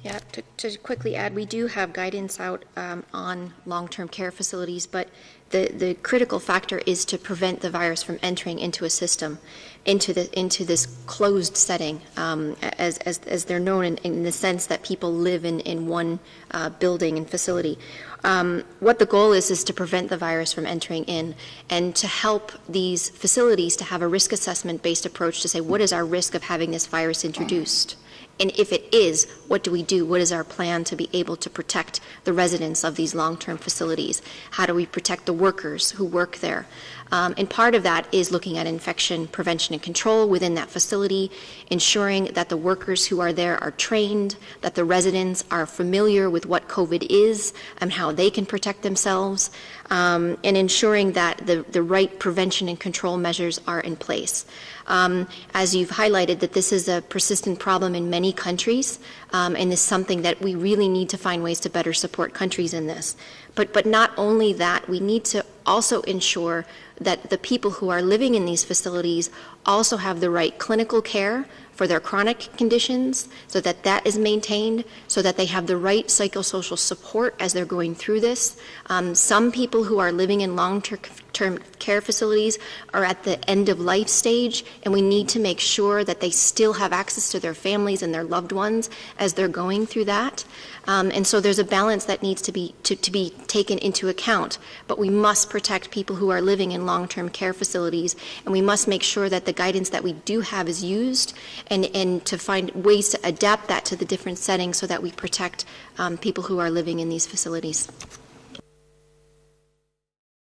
Yeah, to quickly add, we do have guidance out on long-term care facilities, but the critical factor is to prevent the virus from entering into a system, into this closed setting, as they're known in the sense that people live in one building and facility. What the goal is to prevent the virus from entering in and to help these facilities to have a risk assessment-based approach to say, what is our risk of having this virus introduced? And if it is, what do we do? What is our plan to be able to protect the residents of these long-term facilities? How do we protect the workers who work there? And part of that is looking at infection prevention and control within that facility, ensuring that the workers who are there are trained, that the residents are familiar with what COVID is and how they can protect themselves, and ensuring that the right prevention and control measures are in place. As you've highlighted, that this is a persistent problem in many countries, and is something that we really need to find ways to better support countries in this. But not only that, we need to also ensure that the people who are living in these facilities also have the right clinical care for their chronic conditions, so that that is maintained, so that they have the right psychosocial support as they're going through this. Some people who are living in long-term care facilities are at the end of life stage, and we need to make sure that they still have access to their families and their loved ones as they're going through that. And so there's a balance that needs to be taken into account. But we must protect people who are living in long-term care facilities, and we must make sure that the guidance that we do have is used, and to find ways to adapt that to the different settings so that we protect people who are living in these facilities.